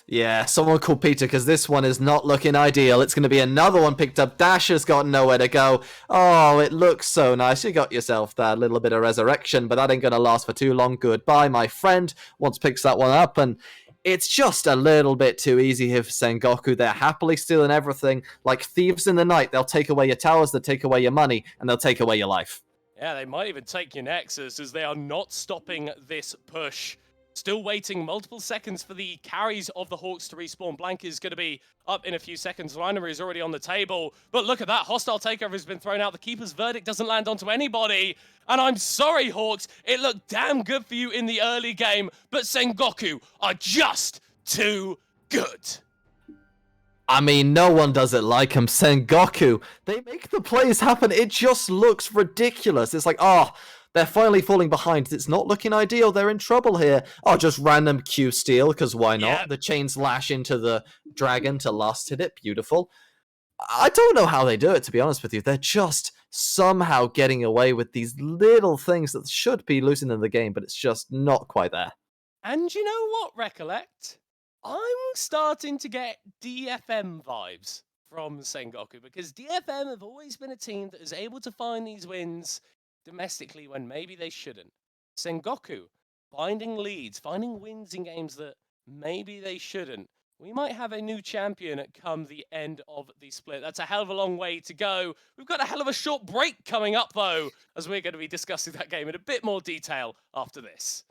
Yeah, someone called Peter because this one is not looking ideal. It's going to be another one picked up. Dasher's got nowhere to go. Oh, it looks so nice. You got yourself that little bit of resurrection, but that ain't going to last for too long. Goodbye, my friend. Once picks that one up, and it's just a little bit too easy here for Sengoku. They're happily stealing everything. Like thieves in the night, they'll take away your towers, they'll take away your money, and they'll take away your life. Yeah, they might even take your Nexus as they are not stopping this push. Still waiting multiple seconds for the carries of the Hawks to respawn. Blank is going to be up in a few seconds. Rhinery is already on the table. But look at that. Hostile takeover has been thrown out. The keeper's verdict doesn't land onto anybody. And I'm sorry, Hawks. It looked damn good for you in the early game. But Sengoku are just too good. I mean, no one does it like him. Sengoku, they make the plays happen. It just looks ridiculous. It's like, oh, they're finally falling behind. It's not looking ideal. They're in trouble here. Oh, just random Q steal, because why not? Yep. The chains lash into the dragon to last hit it. Beautiful. I don't know how they do it, to be honest with you. They're just somehow getting away with these little things that should be losing them the game, but it's just not quite there. And you know what, Recollect? I'm starting to get DFM vibes from Sengoku, because DFM have always been a team that is able to find these wins domestically when maybe they shouldn't. Sengoku finding leads, finding wins in games that maybe they shouldn't. We might have a new champion at come the end of the split. That's a hell of a long way to go. We've got a hell of a short break coming up, though, as we're going to be discussing that game in a bit more detail after this.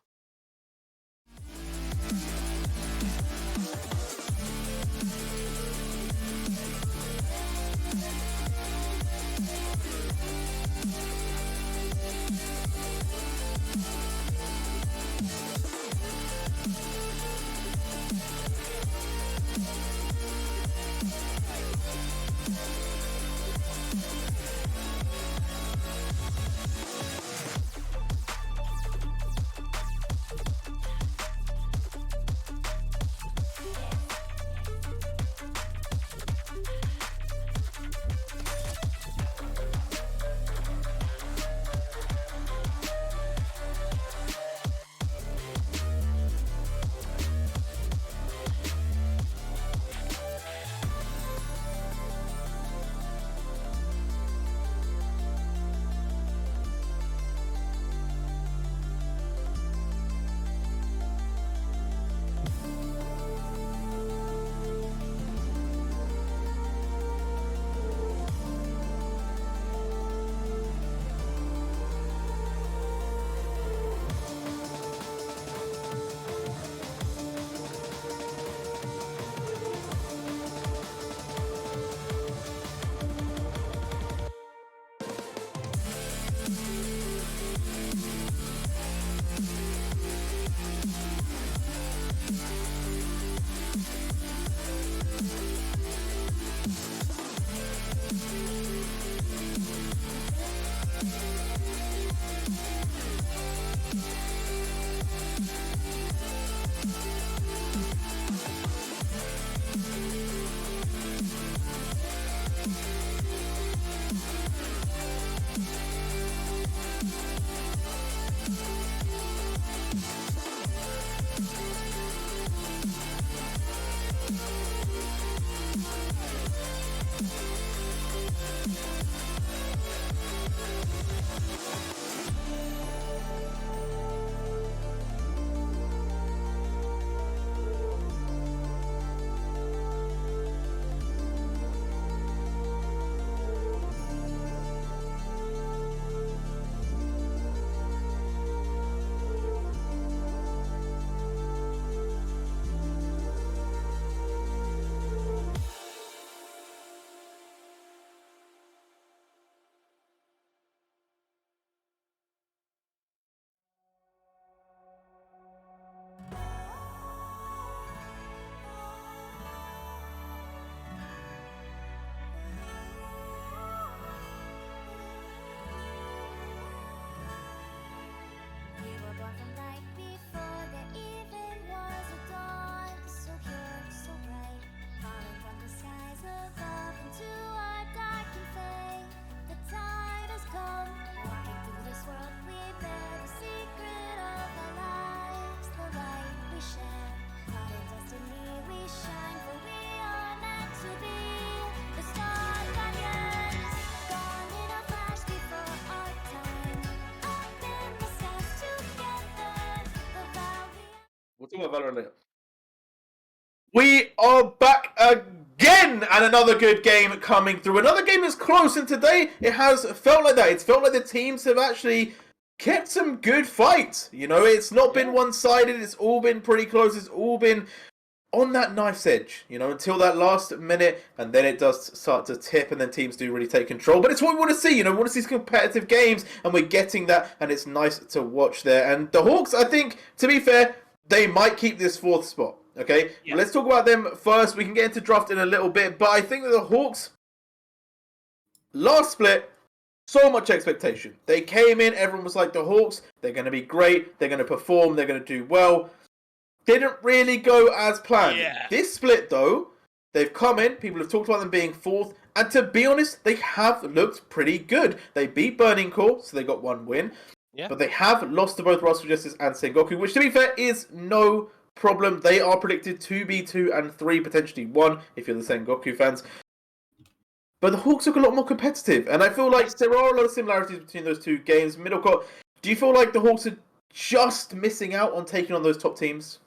We'll talk about Valorant later. We are back again, and another good game coming through. Another game is close, and today it has felt like that. It's felt like the teams have actually kept some good fights. You know, it's not been one-sided. It's all been pretty close. It's all been on that knife's edge, you know, until that last minute, and then it does start to tip, and then teams do really take control. But it's what we want to see, you know, we want to see competitive games, and we're getting that, and it's nice to watch there. And the Hawks, I think, to be fair, they might keep this 4th spot, okay? Yeah. Let's talk about them first. We can get into draft in a little bit, but I think that the Hawks, last split, so much expectation. They came in, everyone was like, the Hawks, they're going to be great, they're going to perform, they're going to do well. Didn't really go as planned. Yeah. This split, though, they've come in, people have talked about them being 4th, and to be honest, they have looked pretty good. They beat Burning Core, so they got 1 win, but they have lost to both Russell Justice and Sengoku, which, to be fair, is no problem. They are predicted to be 2 and 3, potentially 1, if you're the Sengoku fans. But the Hawks look a lot more competitive, and I feel like there are a lot of similarities between those two games. Middlecourt, do you feel like the Hawks are just missing out on taking on those top teams?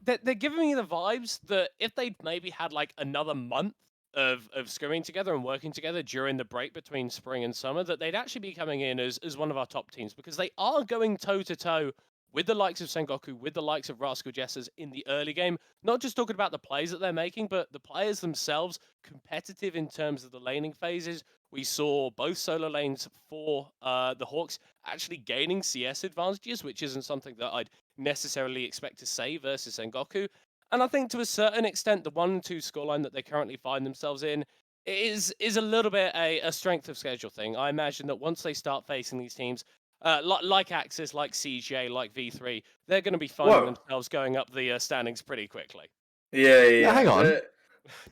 They're giving me the vibes that if they'd maybe had like another month of scrimming together and working together during the break between spring and summer, that they'd actually be coming in as one of our top teams, because they are going toe-to-toe with the likes of Sengoku, with the likes of Rascal Jesters in the early game. Not just talking about the plays that they're making, but the players themselves, competitive in terms of the laning phases. We saw both solo lanes for the Hawks actually gaining CS advantages, which isn't something that I'd necessarily expect to say versus Sengoku. And I think to a certain extent, the 1-2 scoreline that they currently find themselves in is a little bit a strength of schedule thing. I imagine that once they start facing these teams, like Axis, like CJ, like V3, they're going to be finding themselves going up the standings pretty quickly. Yeah. Hang on.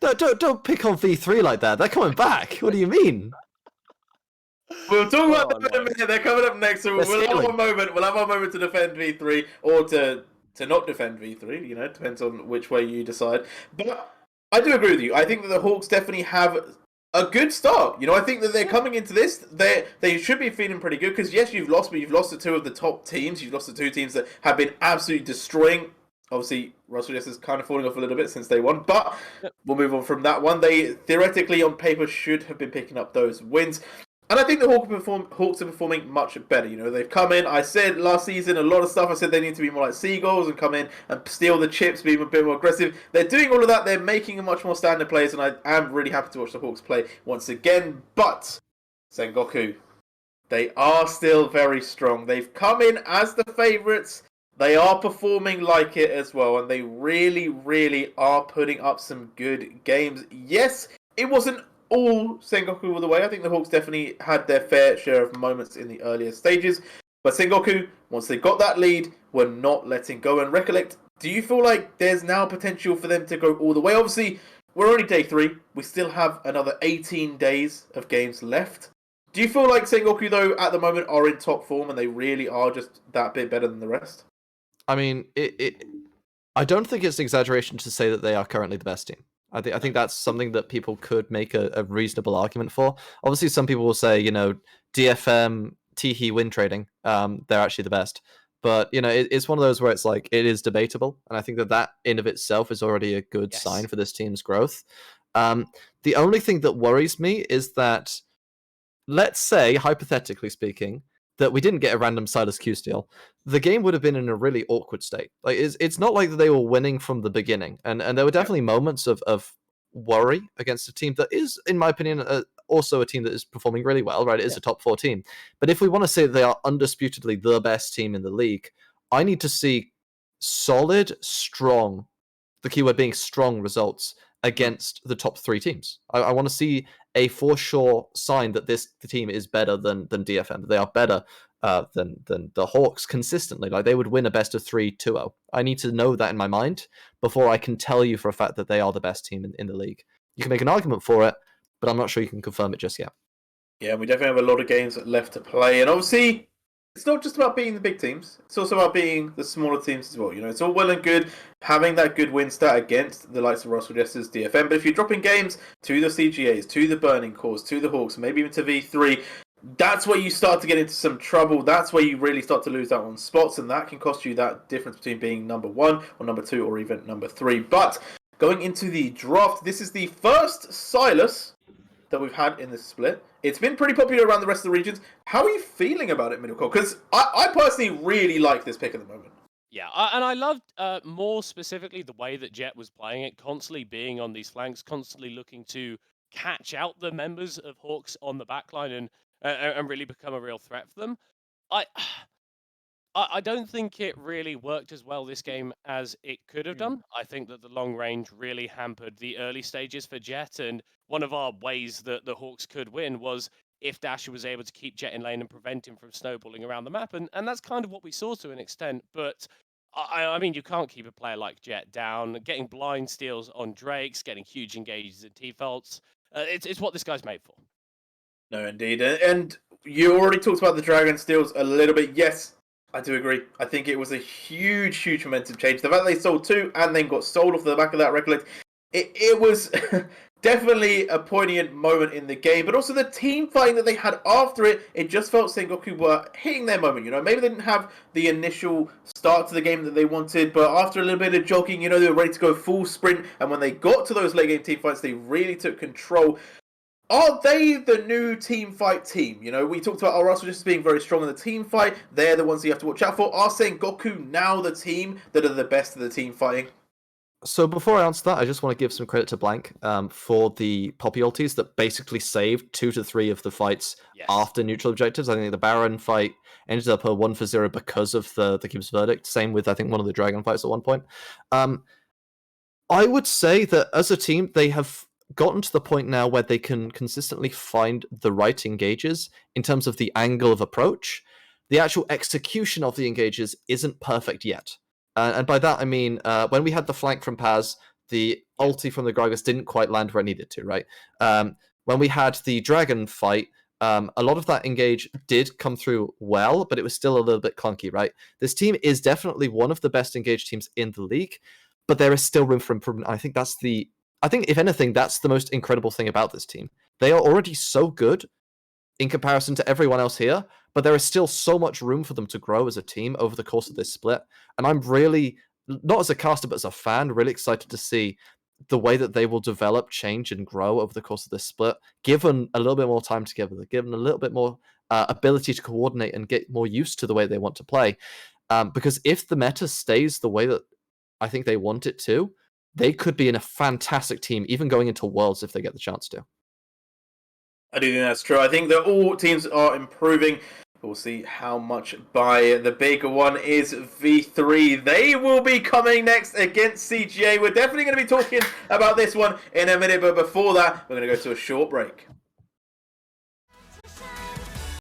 Don't pick on V3 like that. They're coming back. What do you mean? We'll talk about them in a minute. They're coming up next, so we'll have our moment. We'll have our moment to defend V3 or to not defend V3. You know, it depends on which way you decide. But I do agree with you. I think that the Hawks definitely have a good start. You know, I think that they're coming into this. They should be feeling pretty good because yes, you've lost, but you've lost to 2 of the top teams. You've lost to 2 teams that have been absolutely destroying. Obviously, Russell Justice is kind of falling off a little bit since day 1, but we'll move on from that one. They theoretically, on paper, should have been picking up those wins. And I think the Hawks are performing much better. You know, they've come in. I said last season a lot of stuff. I said they need to be more like Seagulls and come in and steal the chips, be a bit more aggressive. They're doing all of that. They're making a much more standard plays, and I am really happy to watch the Hawks play once again. But Sengoku, they are still very strong. They've come in as the favourites. They are performing like it as well, and they really, really are putting up some good games. Yes, it wasn't all Sengoku all the way. I think the Hawks definitely had their fair share of moments in the earlier stages. But Sengoku, once they got that lead, were not letting go. And recollect, do you feel like there's now potential for them to go all the way? Obviously, we're only day 3. We still have another 18 days of games left. Do you feel like Sengoku, though, at the moment are in top form and they really are just that bit better than the rest? I mean, I don't think it's an exaggeration to say that they are currently the best team. I think that's something that people could make a reasonable argument for. Obviously, some people will say, you know, DFM, Teehee, win trading, they're actually the best. But, you know, it's one of those where it's like, it is debatable. And I think that in of itself is already a good sign for this team's growth. The only thing that worries me is that, let's say, hypothetically speaking, that we didn't get a random Silas Q steal, the game would have been in a really awkward state. Like it's not like they were winning from the beginning, and there were definitely moments of worry against a team that is, in my opinion, also a team that is performing really well. Right, it is a top 4 team. But if we want to say they are undisputedly the best team in the league, I need to see solid, strong, the keyword being strong results against the top 3 teams. I want to see a for sure sign that the team is better than DFM. They are better than the Hawks consistently. Like they would win a best of 3 2-0. I need to know that in my mind before I can tell you for a fact that they are the best team in the league. You can make an argument for it, but I'm not sure you can confirm it just yet. Yeah, we definitely have a lot of games left to play, and obviously it's not just about being the big teams. It's also about being the smaller teams as well. You know, it's all well and good having that good win stat against the likes of Russell Jesters, DFM. But if you're dropping games to the CGAs, to the Burning Cores, to the Hawks, maybe even to V3, that's where you start to get into some trouble. That's where you really start to lose out on spots, and that can cost you that difference between being number 1 or number 2 or even number 3. But going into the draft, this is the first Silas that we've had in this split. It's been pretty popular around the rest of the regions. How are you feeling about it, Middlecore? Because I personally really like this pick at the moment. Yeah, and I loved more specifically the way that Jet was playing it, constantly being on these flanks, constantly looking to catch out the members of Hawks on the backline and really become a real threat for them. I I don't think it really worked as well this game as it could have done. I think that the long range really hampered the early stages for Jet, and one of our ways that the Hawks could win was if Dasher was able to keep Jet in lane and prevent him from snowballing around the map, and that's kind of what we saw to an extent. But I mean, you can't keep a player like Jet down. Getting blind steals on Drakes, getting huge engages in T-faults. It's what this guy's made for. No, indeed. And you already talked about the Dragon Steals a little bit. Yes, I do agree. I think it was a huge, huge momentum change. The fact they sold 2 and then got sold off the back of that Recollect, it was definitely a poignant moment in the game. But also the team fighting that they had after it, it just felt Sengoku were hitting their moment. You know, maybe they didn't have the initial start to the game that they wanted, but after a little bit of jogging, you know, they were ready to go full sprint. And when they got to those late game team fights, they really took control. Are they the new team fight team? You know, we talked about Russell just being very strong in the team fight. They're the ones you have to watch out for. Are Sengoku now the team that are the best of the team fighting? So before I answer that, I just want to give some credit to Blank for the Poppy ultis that basically saved 2 to 3 of the fights after neutral objectives. I think the Baron fight ended up a 1-0 because of the Gibbs verdict. Same with, I think, one of the Dragon fights at one point. I would say that as a team, they have gotten to the point now where they can consistently find the right engages in terms of the angle of approach. The actual execution of the engages isn't perfect yet. And by that, I mean, when we had the flank from Paz, the ulti from the Gragas didn't quite land where it needed to, right? When we had the Dragon fight, a lot of that engage did come through well, but it was still a little bit clunky, right? This team is definitely one of the best engaged teams in the league, but there is still room for improvement. I think if anything, that's the most incredible thing about this team. They are already so good in comparison to everyone else here, but there is still so much room for them to grow as a team over the course of this split. And I'm really, not as a caster, but as a fan, really excited to see the way that they will develop, change, and grow over the course of this split, given a little bit more time together, given a little bit more ability to coordinate and get more used to the way they want to play. Because if the meta stays the way that I think they want it to, they could be in a fantastic team, even going into Worlds if they get the chance to. I do think that's true. I think that all teams are improving. We'll see how much by the bigger one is V3. They will be coming next against CGA. We're definitely going to be talking about this one in a minute, but before that, we're going to go to a short break.